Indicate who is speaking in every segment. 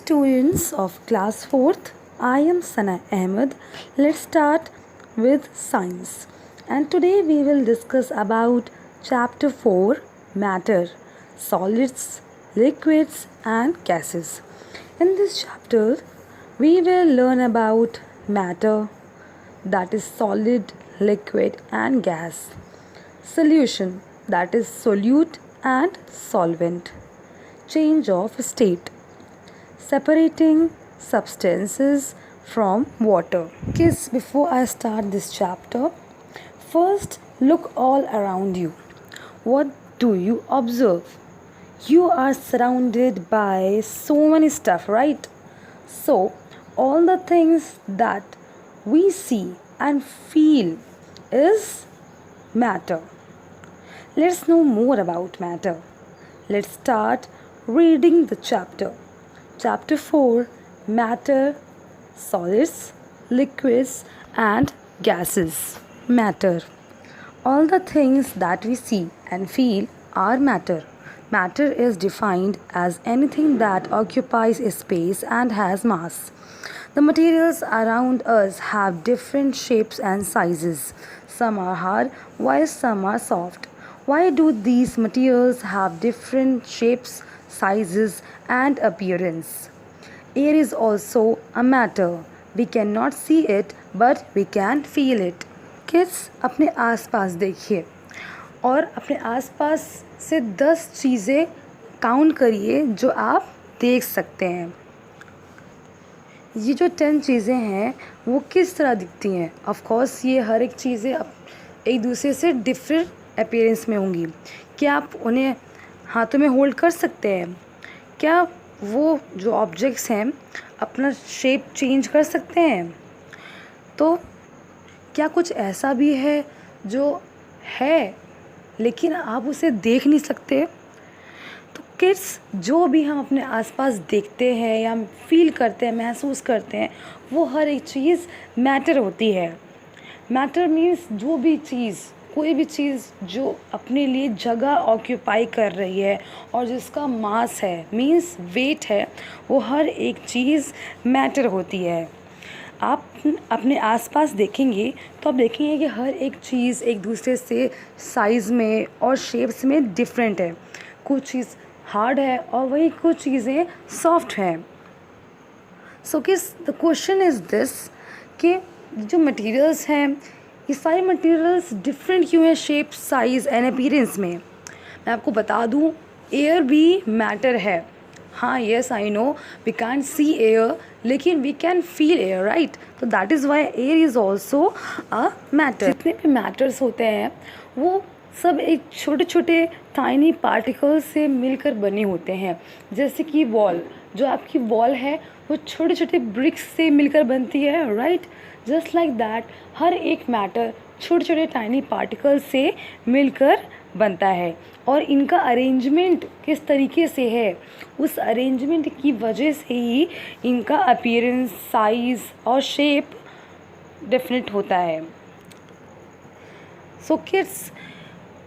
Speaker 1: students of class 4th, I am Sana Ahmed. Let's start with science. And today we will discuss about chapter 4, matter, solids, liquids and gases. In this chapter, we will learn about matter, that is solid, liquid and gas. Solution, that is solute and solvent. Change of state, separating substances from water. Kids, before I start this chapter, first look all around you. What do you observe? You are surrounded by so many stuff, right? So, all the things that we see and feel is matter. Let's know more about matter. Let's start reading the chapter. Chapter 4, matter, solids, liquids and gases. Matter. All the things that we see and feel are matter. Matter is defined as anything that occupies a space and has mass. The materials around us have different shapes and sizes. Some are hard while some are soft. Why do these materials have different shapes, sizes and appearance? Air is also a matter. We cannot see it but we can feel it. Kids, अपने आसपास देखिए और अपने आसपास से 10 चीज़ें count करिए जो आप देख सकते हैं. ये जो 10 चीज़ें हैं वो किस तरह दिखती हैं? ऑफ कोर्स ये हर एक चीज़ें एक दूसरे से डिफरेंट अपीयरेंस में होंगी. क्या आप उन्हें हाथों में होल्ड कर सकते हैं? क्या वो जो ऑब्जेक्ट्स हैं अपना शेप चेंज कर सकते हैं? तो क्या कुछ ऐसा भी है जो है लेकिन आप उसे देख नहीं सकते? तो किड्स, जो भी हम अपने आसपास देखते हैं या फील करते हैं, महसूस करते हैं, वो हर एक चीज़ मैटर होती है. मैटर मीन्स जो भी चीज़, कोई भी चीज़ जो अपने लिए जगह ऑक्यूपाई कर रही है और जिसका मास है, मीन्स वेट है, वो हर एक चीज़ मैटर होती है. आप अपने आसपास देखेंगे तो आप देखेंगे कि हर एक चीज़ एक दूसरे से साइज़ में और शेप्स में डिफरेंट है. कुछ चीज़ हार्ड है और वही कुछ चीज़ें सॉफ्ट हैं. सो किस द क्वेश्चन इज़ दिस कि जो मटेरियल्स हैं ये सारे मटेरियल्स डिफरेंट क्यों हैं शेप, साइज़ एंड अपीयरेंस में? मैं आपको बता दूं, एयर भी मैटर है. हाँ, yes I know we can see air लेकिन we can feel air, right? तो that is why air is also a matter. जितने भी मैटर्स होते हैं वो सब एक छोटे छोटे टाइनी पार्टिकल्स से मिलकर बने होते हैं. जैसे कि वॉल, जो आपकी वॉल है वो छोटे छोटे ब्रिक्स से मिलकर बनती है, राइट? जस्ट लाइक दैट हर एक मैटर छोटे छोटे टाइनी पार्टिकल्स से मिलकर बनता है. और इनका अरेंजमेंट किस तरीके से है, उस अरेंजमेंट की वजह से ही इनका अपीयरेंस, साइज़ और शेप डिफरेंट होता है. सो किड्स,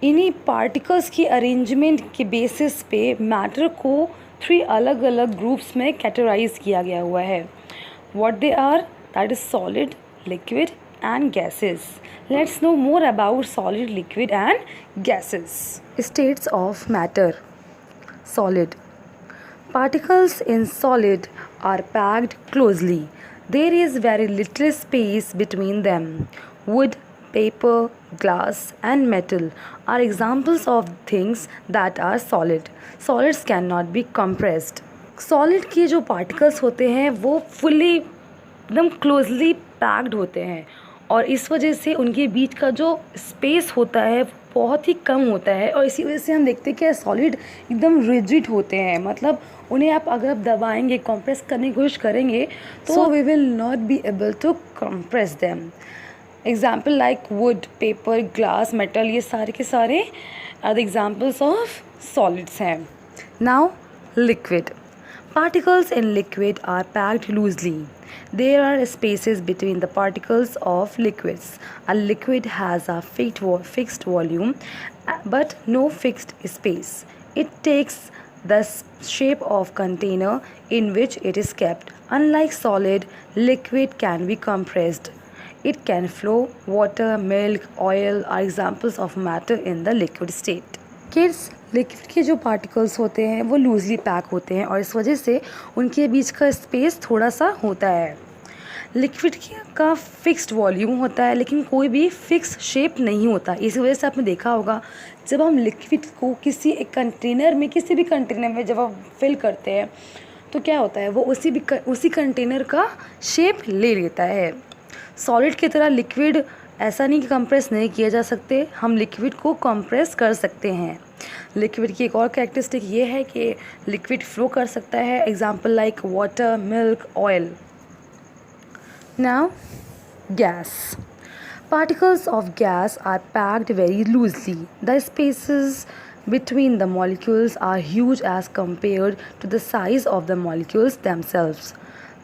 Speaker 1: इन्हीं पार्टिकल्स की अरेंजमेंट के बेसिस पे मैटर को 3 अलग अलग ग्रुप्स में कैटेगराइज किया गया हुआ है. What they are? That is solid, liquid and gases. Let's know more about solid, liquid and gases. States of matter. Solid. Particles in solid are packed closely. There is very little space between them. Wood, paper, glass and metal are examples of things that are solid. Solids cannot be compressed. Solid के जो particles होते हैं वो fully एकदम closely packed होते हैं और इस वजह से उनके बीच का जो स्पेस होता है बहुत ही कम होता है. और इसी वजह से हम देखते हैं कि सॉलिड एकदम रिजिड होते हैं. मतलब उन्हें अगर आप दबाएंगे, कंप्रेस करने की कोशिश करेंगे तो we will not be able to compress them. Example like wood, paper, glass, metal, ये सारे के सारे are the examples of solids हैं. Now liquid. Particles in liquid are packed loosely. There are spaces between the particles of liquids. A liquid has a fixed volume but no fixed space. It takes the shape of container in which it is kept. Unlike solid, liquid can be compressed. It can flow. Water, milk, oil are examples of matter in the liquid state. Kids, liquid के जो particles होते हैं वो loosely pack होते हैं और इस वजह से उनके बीच का स्पेस थोड़ा सा होता है। लिक्विड का फिक्स्ड वॉल्यूम होता है लेकिन कोई भी फिक्स शेप नहीं होता। इसी वजह से आपने देखा होगा जब हम लिक्विड को किसी एक कंटेनर में, किसी भी कंटेनर में जब हम फिल करते हैं तो क्या होता है, वो उसी कंटेनर का शेप ले लेता है। सॉलिड की तरह लिक्विड ऐसा नहीं कि कंप्रेस नहीं किया जा सकते, हम लिक्विड को कंप्रेस कर सकते हैं। लिक्विड की एक और कैरेक्टरिस्टिक ये है कि लिक्विड फ्लो कर सकता है, example like water, milk, oil. Now gas. Particles of gas are packed very loosely. The spaces between the molecules are huge as compared to the size of the molecules themselves.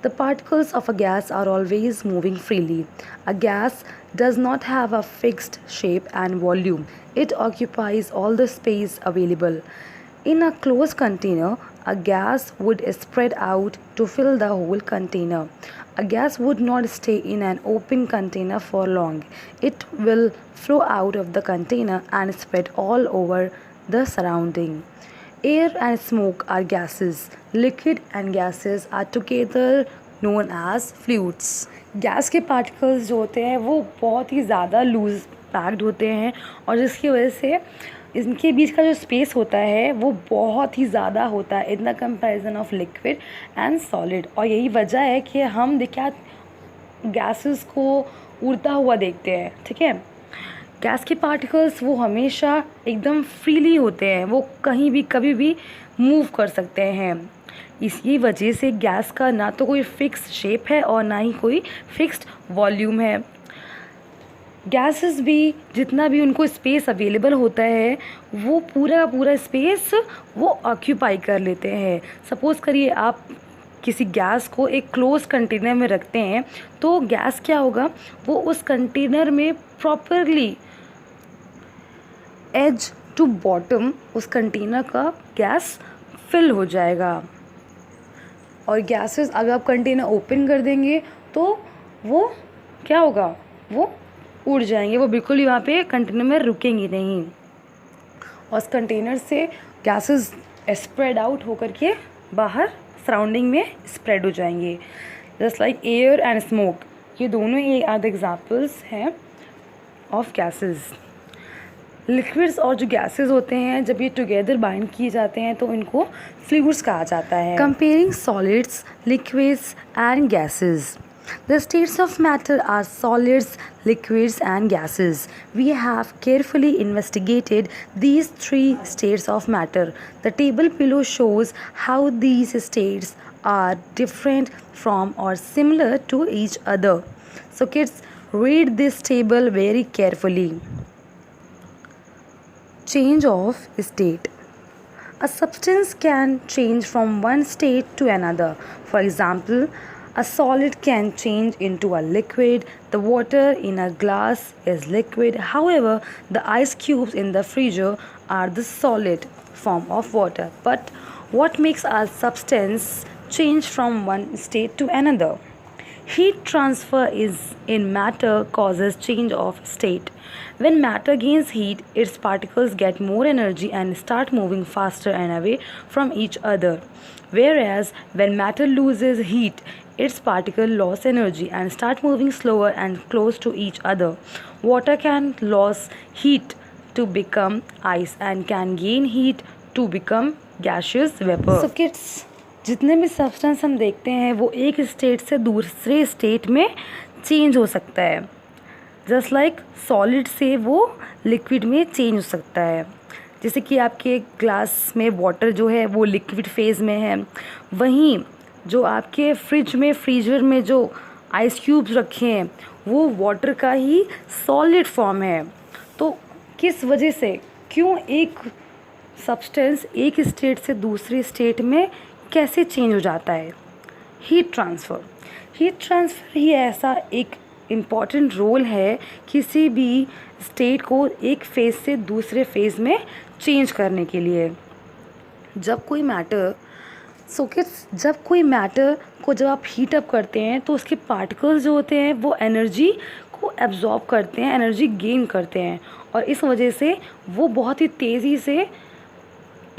Speaker 1: The particles of a gas are always moving freely. A gas does not have a fixed shape and volume. It occupies all the space available. In a closed container, a gas would spread out to fill the whole container. A gas would not stay in an open container for long. It will flow out of the container and spread all over the surrounding. Air and smoke are gases. Liquid and gases are together known as fluids. Gas के particles जो होते हैं वो बहुत ही ज़्यादा loose packed होते हैं और जिसकी वजह से इनके बीच का जो स्पेस होता है वो बहुत ही ज़्यादा होता है in the comparison of liquid and solid. और यही वजह है कि हम क्या गैसेस को उड़ता हुआ देखते हैं। ठीक है, गैस के पार्टिकल्स वो हमेशा एकदम फ्रीली होते हैं, वो कहीं भी कभी भी मूव कर सकते हैं। इसी वजह से गैस का ना तो कोई फिक्स शेप है और ना ही कोई फिक्स्ड वॉल्यूम है। गैसेस भी जितना भी उनको स्पेस अवेलेबल होता है वो पूरा स्पेस वो ऑक्यूपाई कर लेते हैं। सपोज़ करिए आप किसी गैस को एक क्लोज कंटेनर में रखते हैं तो गैस क्या होगा, वो उस कंटेनर में प्रॉपरली एज टू बॉटम उस कंटेनर का गैस फिल हो जाएगा। और गैसेस अगर आप कंटेनर ओपन कर देंगे तो वो क्या होगा, वो उड़ जाएंगे, वो बिल्कुल ही वहाँ पे कंटेनर में रुकेंगी नहीं और उस कंटेनर से गैसेस स्प्रेड आउट होकर के बाहर सराउंडिंग में स्प्रेड हो जाएंगे। Just like air and smoke, ये दोनों ही आध एग्जाम्पल्स हैं ऑफ गैसेस। लिक्विड्स और जो गैसेस होते हैं जब ये टुगेदर बाइंड किए जाते हैं तो इनको फ्लूइड्स कहा जाता है। Comparing solids, liquids and gases. The states of matter are solids, liquids and gases. We have carefully investigated these three states of matter. The table below shows how these states are different from or similar to each other. So kids, read this table very carefully. Change of state. A substance can change from one state to another. For example, a solid can change into a liquid. The water in a glass is liquid. However, the ice cubes in the freezer are the solid form of water. But what makes a substance change from one state to another? Heat transfer in matter causes change of state. When matter gains heat, its particles get more energy and start moving faster and away from each other. Whereas when matter loses heat, its particles lose energy and start moving slower and close to each other. Water can lose heat to become ice and can gain heat to become gaseous vapor. So kids, जितने भी substance हम देखते हैं वो एक state से दूसरे state में चेंज हो सकता है। जस्ट लाइक सॉलिड से वो लिक्विड में चेंज हो सकता है। जैसे कि आपके ग्लास में वाटर जो है वो लिक्विड फेज़ में है, वहीं जो आपके फ्रीजर में जो आइस क्यूब्स रखे हैं वो वाटर का ही सॉलिड फॉर्म है। तो किस वजह से, क्यों एक सब्सटेंस एक स्टेट से दूसरे स्टेट में कैसे चेंज हो जाता है? हीट ट्रांसफ़र ही ऐसा एक इम्पॉर्टेंट रोल है किसी भी स्टेट को एक फेज़ से दूसरे फेज़ में चेंज करने के लिए। जब कोई मैटर जब कोई मैटर को जब आप हीट अप करते हैं तो उसके पार्टिकल्स जो होते हैं वो एनर्जी को एब्जॉर्ब करते हैं, एनर्जी गेन करते हैं, और इस वजह से वो बहुत ही तेज़ी से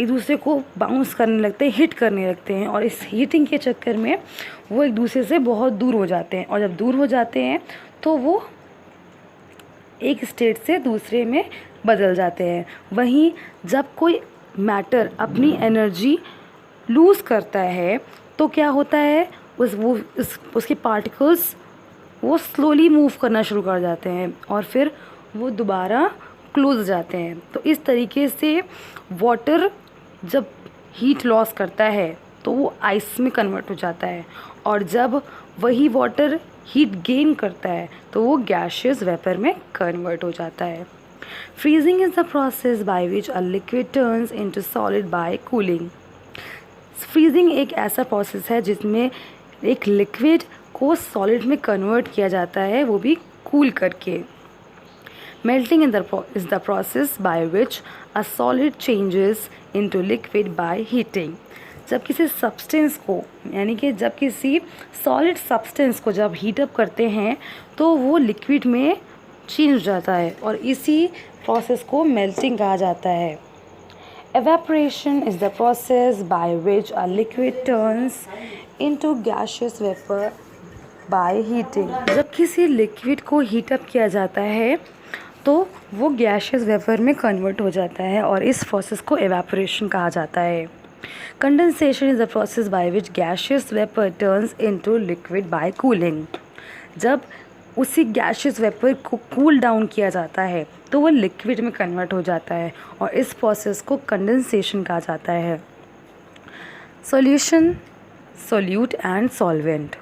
Speaker 1: एक दूसरे को बाउंस करने लगते हैं, हिट करने लगते हैं, और इस हीटिंग के चक्कर में वो एक दूसरे से बहुत दूर हो जाते हैं, और जब दूर हो जाते हैं तो वो एक स्टेट से दूसरे में बदल जाते हैं। वहीं जब कोई मैटर अपनी एनर्जी लूज़ करता है तो क्या होता है, उसके पार्टिकल्स वो स्लोली मूव करना शुरू कर जाते हैं और फिर वो दोबारा क्लोज हो जाते हैं। तो इस तरीके से वाटर जब हीट लॉस करता है तो वो आइस में कन्वर्ट हो जाता है, और जब वही वाटर हीट गेन करता है तो वो गैशियस वेपर में कन्वर्ट हो जाता है। Freezing is the process by which a liquid turns into solid bye cooling. Freezing एक ऐसा प्रोसेस है जिसमें एक लिक्विड को सॉलिड में कन्वर्ट किया जाता है, वो भी कूल करके। Melting is the process by which a solid changes into liquid by heating. जब किसी सब्सटेंस को, यानी कि जब किसी सॉलिड सब्सटेंस को जब हीट अप करते हैं तो वो लिक्विड में चेंज हो जाता है, और इसी प्रोसेस को मेल्टिंग कहा जाता है। Evaporation is the process by which a liquid turns into gaseous vapor by heating। जब किसी लिक्विड को हीट अप किया जाता है तो वो गैशियस वेपर में कन्वर्ट हो जाता है, और इस प्रोसेस को एवेपोरेशन कहा जाता है। Condensation is the process by which gaseous vapour turns into liquid bye cooling. जब उसी गैशियस वेपर को कूल डाउन किया जाता है तो वो लिक्विड में कन्वर्ट हो जाता है, और इस प्रोसेस को कंडेंसेशन कहा जाता है। Solution, solute and solvent.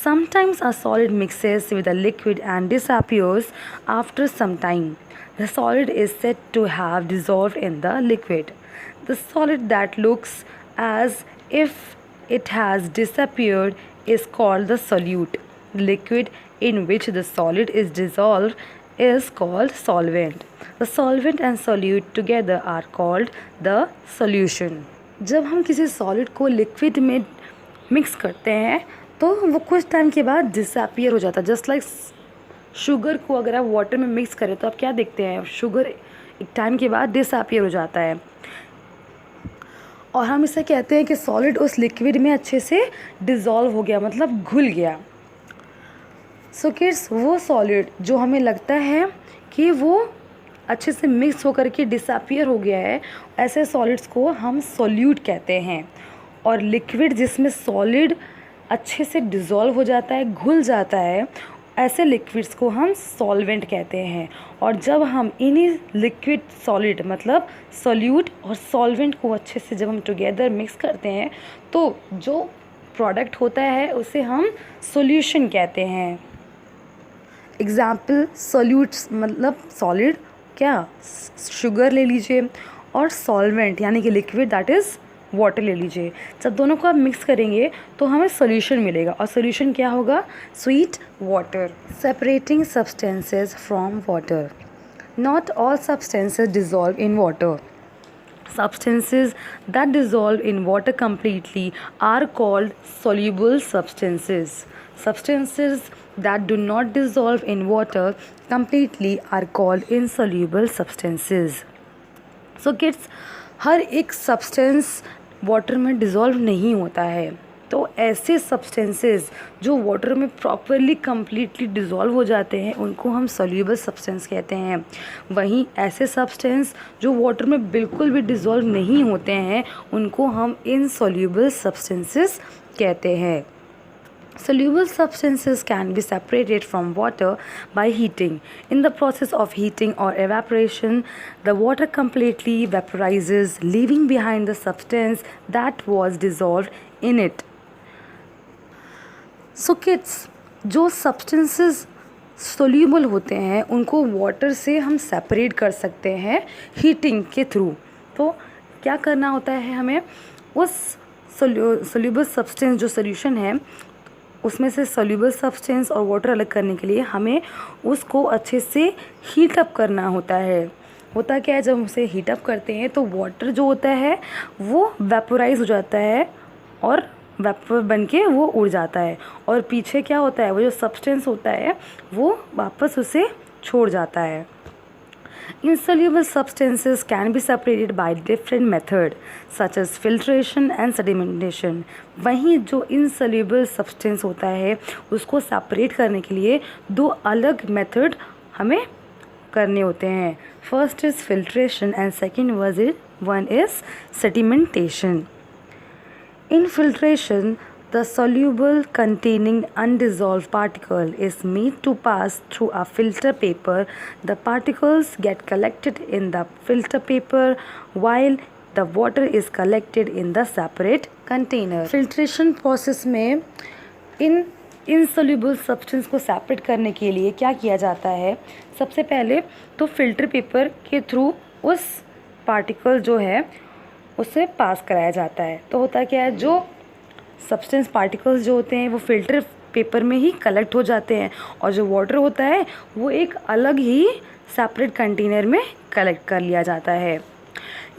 Speaker 1: Sometimes a solid mixes with a liquid and disappears after some time. The solid is said to have dissolved in the liquid. The solid that looks as if it has disappeared is called the solute. The liquid in which the solid is dissolved is called solvent. The solvent and solute together are called the solution. जब हम किसी solid को liquid में mix करते हैं तो वो कुछ टाइम के बाद डिसअपियर हो जाता है। जस्ट लाइक शुगर को अगर आप वाटर में मिक्स करें तो आप क्या देखते हैं, शुगर एक टाइम के बाद डिसअपियर हो जाता है, और हम इसे कहते हैं कि सॉलिड उस लिक्विड में अच्छे से डिज़ोल्व हो गया, मतलब घुल गया। सो किड्स, वो सॉलिड जो हमें लगता है कि वो अच्छे से मिक्स होकर के डिसअपियर हो गया है, ऐसे सॉलिड्स को हम सोल्यूट कहते हैं। और लिक्विड जिसमें सॉलिड अच्छे से डिज़ोल्व हो जाता है, घुल जाता है, ऐसे लिक्विड्स को हम सॉल्वेंट कहते हैं। और जब हम इन्हीं लिक्विड सॉलिड मतलब सोल्यूट और सॉल्वेंट को अच्छे से जब हम टुगेदर मिक्स करते हैं तो जो प्रोडक्ट होता है उसे हम सॉल्यूशन कहते हैं। एग्जाम्पल, सोल्यूट्स मतलब सॉलिड, क्या शुगर ले लीजिए, और सॉल्वेंट यानी कि लिक्विड दैट इज़ वाटर ले लीजिए। जब दोनों को आप मिक्स करेंगे तो हमें सॉल्यूशन मिलेगा, और सॉल्यूशन क्या होगा, sweet water. Separating substances from water. Not all substances dissolve in water. Substances that dissolve in water completely are called soluble substances. Substances that do not dissolve in water completely are called insoluble substances. So kids, हर एक substance water में dissolve नहीं होता है, तो ऐसे substances जो water में properly completely dissolve हो जाते हैं उनको हम सोल्यूबल सब्सटेंस कहते हैं। वहीं ऐसे सब्सटेंस जो वाटर में बिल्कुल भी डिज़ोल्व नहीं होते हैं उनको हम इनसोल्यूबल सब्सटेंसेस कहते हैं। Soluble substances can be separated from water by heating. In the process of heating or evaporation, the water completely vaporizes, leaving behind the substance that was dissolved in it. So kids, जो substances soluble होते हैं उनको water से हम separate कर सकते हैं heating के through। तो क्या करना होता है हमें, उस soluble substance जो solution है उसमें से सोल्यूबल सब्सटेंस और वाटर अलग करने के लिए हमें उसको अच्छे से हीट अप करना होता है। होता क्या है, जब हम उसे हीटअप करते हैं तो वाटर जो होता है वो वेपोराइज हो जाता है और वेपर बन के वो उड़ जाता है, और पीछे क्या होता है, वो जो सब्सटेंस होता है वो वापस उसे छोड़ जाता है। Insoluble substances can be separated by different methods such as filtration and sedimentation। वहीं जो insoluble substance होता है उसको separate करने के लिए दो अलग method हमें करने होते हैं। First is filtration and second one is sedimentation। In filtration, the soluble containing undissolved particle is made to pass through a filter paper. The particles get collected in the filter paper while the water is collected in the separate container. Filtration process में इन insoluble substance को separate करने के लिए क्या किया जाता है, सबसे पहले तो फिल्टर पेपर के थ्रू उस पार्टिकल जो है उसे पास कराया जाता है। तो होता क्या है, जो सब्सटेंस पार्टिकल्स जो होते हैं वो फिल्टर पेपर में ही कलेक्ट हो जाते हैं, और जो वाटर होता है वो एक अलग ही सेपरेट कंटेनर में कलेक्ट कर लिया जाता है।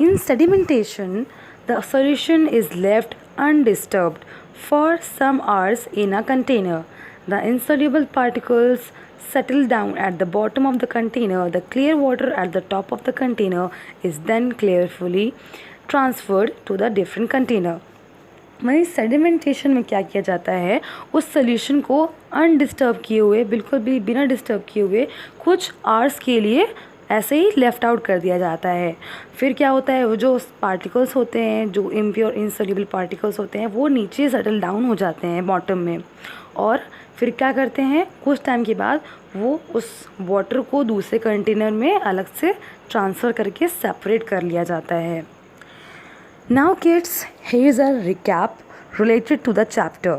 Speaker 1: In sedimentation the solution is left undisturbed for some hours in a container. The insoluble particles settle down at the bottom of the container. The clear water at the top of the container is then carefully transferred to the different container। वहीं sedimentation में क्या किया जाता है, उस solution को undisturbed किए हुए, बिल्कुल भी बिना डिस्टर्ब किए हुए कुछ आवर्स के लिए ऐसे ही लेफ़्ट आउट कर दिया जाता है। फिर क्या होता है, वो जो पार्टिकल्स होते हैं, जो इम्प्योर इनसोल्यूबल पार्टिकल्स होते हैं, वो नीचे सेटल डाउन हो जाते हैं बॉटम में, और फिर क्या करते हैं, कुछ टाइम के बाद वो उस वाटर को दूसरे कंटेनर में अलग से ट्रांसफ़र करके सेपरेट कर लिया जाता है। Now kids, here's a recap related to the chapter.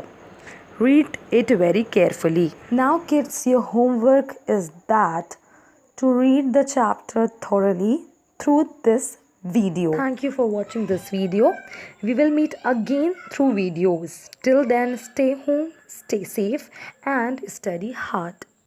Speaker 1: Read it very carefully. Now kids, your homework is that to read the chapter thoroughly through this video. Thank you for watching this video. We will meet again through videos. Till then, stay home, stay safe and study hard.